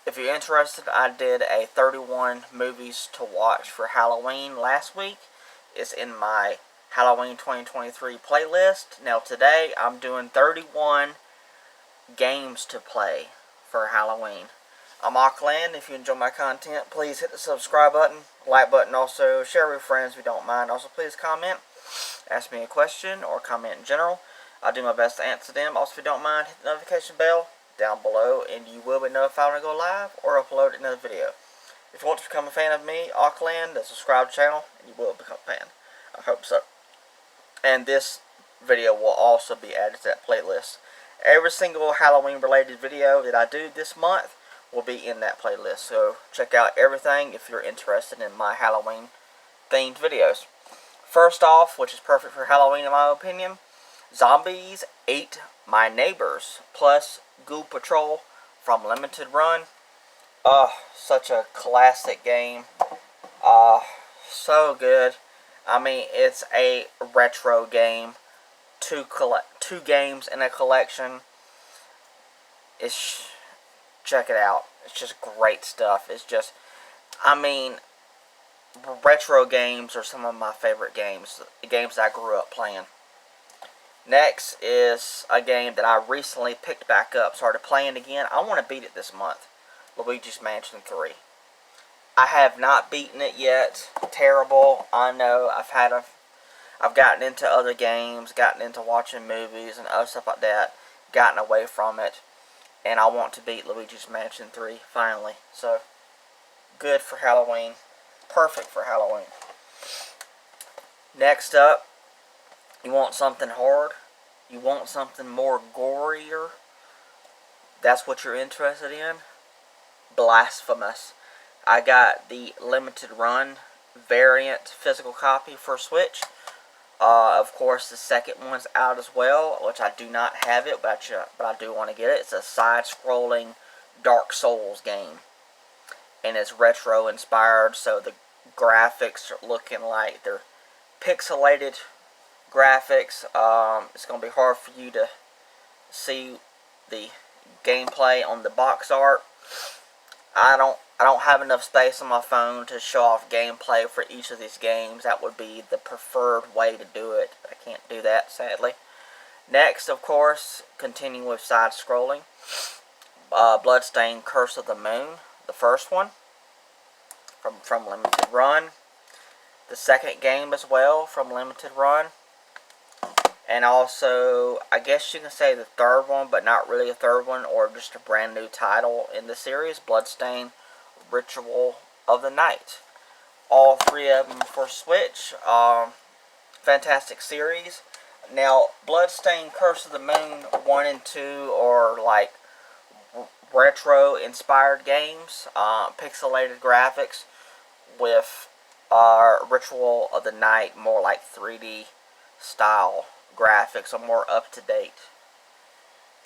If you're interested, I did a 31 movies to watch for Halloween last week. It's in my Halloween 2023 playlist. Now today I'm doing 31 games to play for Halloween. I'm Auckland. If you enjoy my content, please hit the subscribe button, like button, also share with friends if you don't mind. Also, please comment, ask me a question, or comment in general. I'll do my best to answer them. Also, if you don't mind, hit the notification bell down below, and you will be notified when I go live or upload another video. If you want to become a fan of me, Auckland, the subscribe channel, and you will become a fan. I hope so. And this video will also be added to that playlist. Every single Halloween related video that I do this month will be in that playlist. So check out everything if you're interested in my Halloween themed videos. First off, which is perfect for Halloween in my opinion, Zombies Ate My Neighbors plus Ghoul Patrol from Limited Run. Such a classic game. So good. I mean, it's a retro game. Two games in a collection. Check it out. It's just great stuff. It's just, I mean, retro games are some of my favorite games. The games I grew up playing. Next is a game that I recently picked back up, started playing again. I want to beat it this month. Luigi's Mansion 3. I have not beaten it yet. Terrible. I know. I've gotten into other games, gotten into watching movies and other stuff like that, gotten away from it, and I want to beat Luigi's Mansion 3 finally. So, good for Halloween. Perfect for Halloween. Next up, you want something hard? You want something more gorier? That's what you're interested in? Blasphemous. I got the limited run variant physical copy for Switch. Of course, the second one's out as well, which I do not have it, but I do want to get it. It's a side-scrolling Dark Souls game, and it's retro inspired, so the graphics are looking like they're pixelated graphics. It's going to be hard for you to see the gameplay on the box art. I don't have enough space on my phone to show off gameplay for each of these games. That would be the preferred way to do it. I can't do that, sadly. Next, of course, continuing with side-scrolling, Bloodstained: Curse of the Moon, the first one from Limited Run. The second game as well from Limited Run. And also, I guess you can say the third one, but not really a third one, or just a brand new title in the series, Bloodstained: Ritual of the Night. All three of them for Switch. Fantastic series. Now, Bloodstained: Curse of the Moon 1 and 2 are like retro-inspired games. Pixelated graphics with Ritual of the Night more like 3D style graphics, or more up-to-date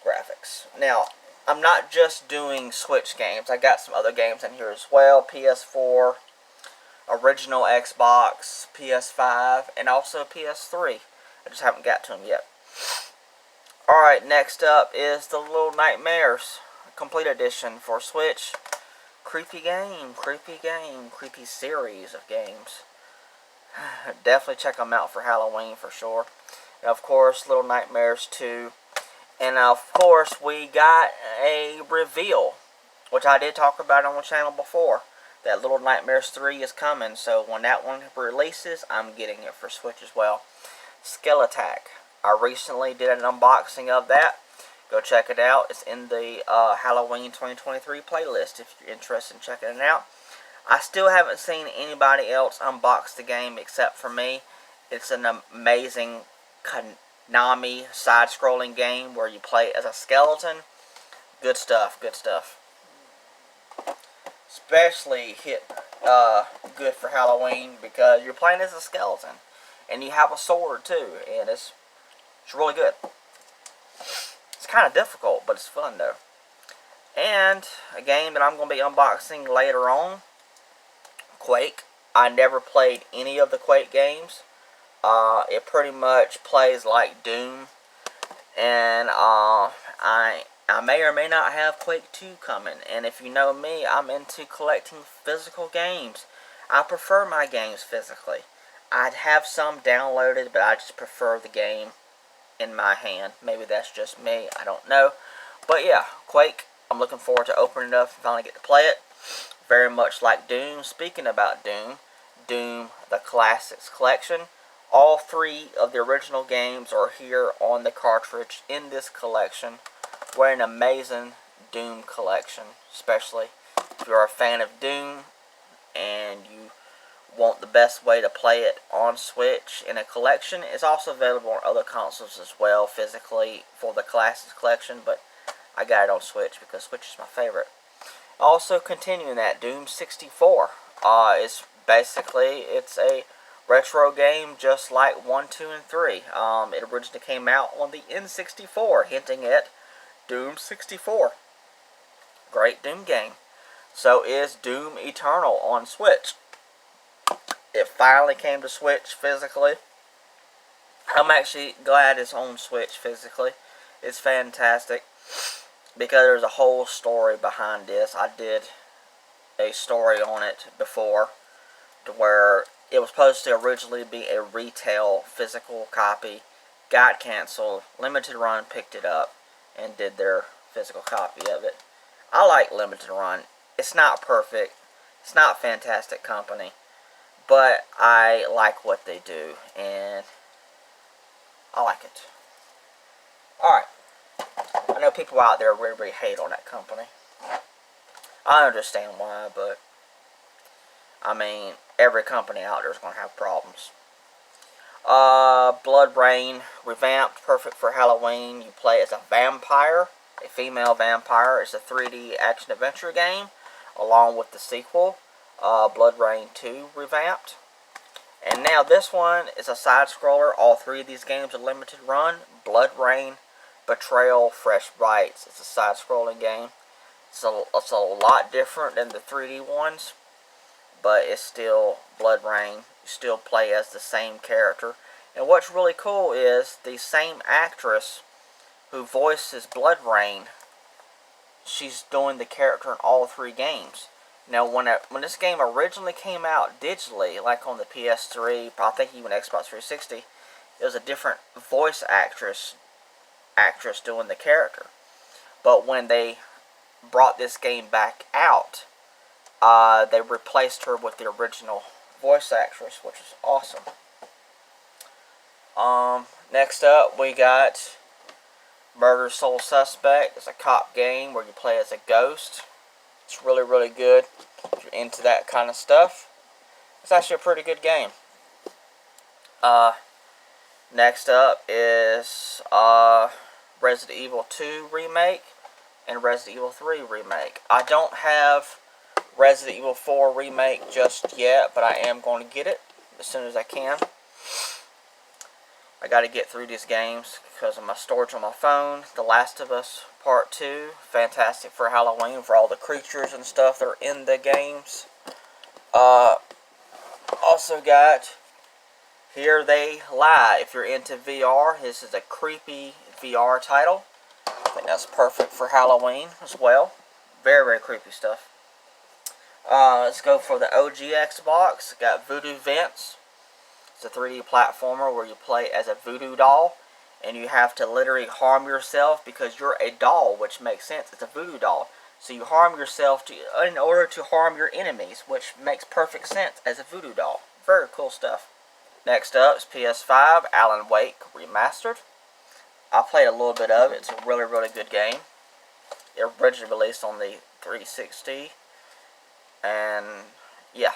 graphics. Now, I'm not just doing Switch games. I got some other games in here as well. PS4, original Xbox, PS5, and also PS3. I just haven't got to them yet. Alright, next up is the Little Nightmares Complete Edition for Switch. Creepy series of games. Definitely check them out for Halloween for sure. And of course, Little Nightmares 2. And of course, we got a reveal, which I did talk about on the channel before, that Little Nightmares 3 is coming. So when that one releases, I'm getting it for Switch as well. Skeletak. I recently did an unboxing of that. Go check it out. It's in the Halloween 2023 playlist if you're interested in checking it out. I still haven't seen anybody else unbox the game except for me. It's an amazing Konami side-scrolling game where you play as a skeleton. Good stuff, good stuff. Especially good for Halloween because you're playing as a skeleton. And you have a sword too, and it's really good. It's kind of difficult, but it's fun though. And a game that I'm going to be unboxing later on, Quake. I never played any of the Quake games. It pretty much plays like Doom, and I I may or may not have Quake 2 coming, and if you know me, I'm into collecting physical games. I prefer my games physically. I'd have some downloaded, but I just prefer the game in my hand. Maybe that's just me, I don't know. But yeah, Quake, I'm looking forward to opening it up and finally get to play it. Very much like Doom. Speaking about Doom, Doom the Classics Collection. All 3 of the original games are here on the cartridge in this collection. What an amazing Doom collection, especially if you're a fan of Doom and you want the best way to play it on Switch in a collection. It's also available on other consoles as well physically for the Classics Collection, but I got it on Switch because Switch is my favorite. Also continuing that, Doom 64 is basically, it's a retro game just like 1, 2, and 3. It originally came out on the N64, hinting at Doom 64. Great Doom game. So is Doom Eternal on Switch. It finally came to Switch physically. I'm actually glad it's on Switch physically. It's fantastic because there's a whole story behind this. I did a story on it before to where it was supposed to originally be a retail physical copy, got canceled, Limited Run picked it up and did their physical copy of it. I like Limited Run. It's not perfect. It's not fantastic company. But I like what they do. And I like it. Alright. I know people out there really hate on that company. I understand why, but I mean, every company out there is going to have problems. Blood Rain revamped, perfect for Halloween. You play as a vampire, a female vampire. It's a 3D action-adventure game, along with the sequel, Blood Rain 2 revamped. And now this one is a side-scroller. All 3 of these games are limited run. Blood Rain, Betrayal, Fresh Bites. It's a side-scrolling game. It's a lot different than the 3D ones, but it's still Blood Rain. You still play as the same character. And what's really cool is the same actress who voices Blood Rain, she's doing the character in all 3 games. Now, when this game originally came out digitally, like on the PS3, I think even Xbox 360, it was a different voice actress doing the character. But when they brought this game back out, they replaced her with the original voice actress, which is awesome. Next up, we got Murder Soul Suspect. It's a cop game where you play as a ghost. It's really, really good. If you're into that kind of stuff, it's actually a pretty good game. Next up is Resident Evil 2 Remake and Resident Evil 3 Remake. I don't have Resident Evil 4 Remake just yet, but I am going to get it as soon as I can. I got to get through these games because of my storage on my phone. The Last of Us Part 2, fantastic for Halloween for all the creatures and stuff that are in the games. Also got Here They Lie. If you're into VR, this is a creepy VR title. I think that's perfect for Halloween as well. Very, very creepy stuff. Let's go for the OG Xbox. Got Voodoo Vince. It's a 3D platformer where you play as a voodoo doll, and you have to literally harm yourself because you're a doll, which makes sense. It's a voodoo doll. So you harm yourself in order to harm your enemies, which makes perfect sense as a voodoo doll. Very cool stuff. Next up is PS5, Alan Wake Remastered. I played a little bit of it. It's a really, really good game. It originally released on the 360. And, yeah,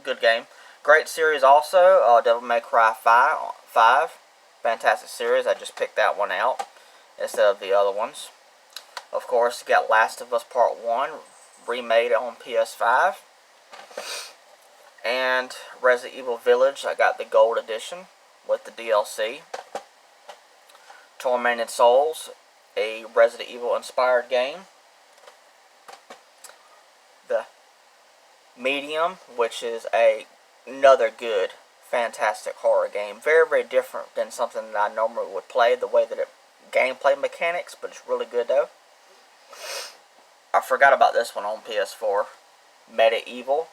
good game. Great series also, Devil May Cry 5. Fantastic series. I just picked that one out instead of the other ones. Of course, you got Last of Us Part 1, remade on PS5. And Resident Evil Village, I got the Gold Edition with the DLC. Tormented Souls, a Resident Evil inspired game. The Medium, which is another good, fantastic horror game. Very, very different than something that I normally would play, the way that it gameplay mechanics, but it's really good though. I forgot about this one on PS4. Medieval.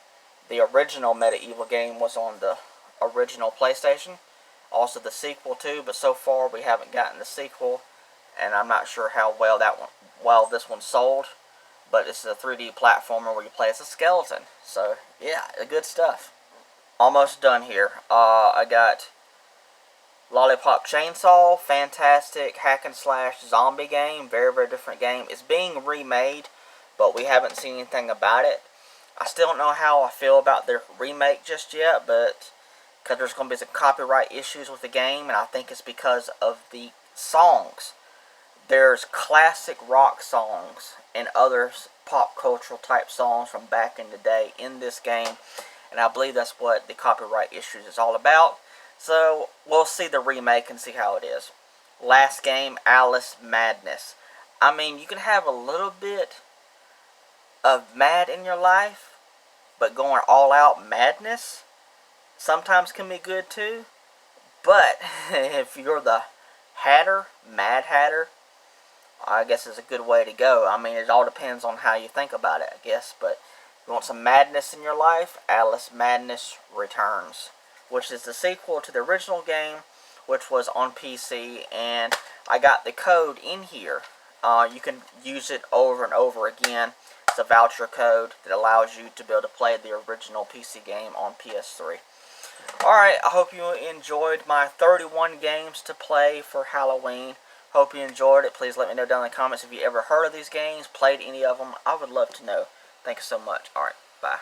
The original Medieval game was on the original PlayStation. Also the sequel too, but so far we haven't gotten the sequel, and I'm not sure how well this one sold. But this is a 3D platformer where you play as a skeleton. So yeah, good stuff. Almost done here. I got Lollipop Chainsaw, fantastic hack and slash zombie game, very, very different game. It's being remade, but we haven't seen anything about it. I still don't know how I feel about their remake just yet, but because there's going to be some copyright issues with the game, and I think it's because of the songs. There's classic rock songs and other pop cultural type songs from back in the day in this game, and I believe that's what the copyright issues is all about. So we'll see the remake and see how it is. Last game, Alice Madness. I mean, you can have a little bit of mad in your life, but going all out madness sometimes can be good too. But if you're the Hatter, Mad Hatter, I guess it's a good way to go. I mean, it all depends on how you think about it, I guess. But if you want some madness in your life, Alice Madness Returns, which is the sequel to the original game, which was on PC. And I got the code in here. You can use it over and over again. It's a voucher code that allows you to be able to play the original PC game on PS3. Alright, I hope you enjoyed my 31 games to play for Halloween. Hope you enjoyed it. Please let me know down in the comments if you ever heard of these games, played any of them. I would love to know. Thank you so much. Alright, bye.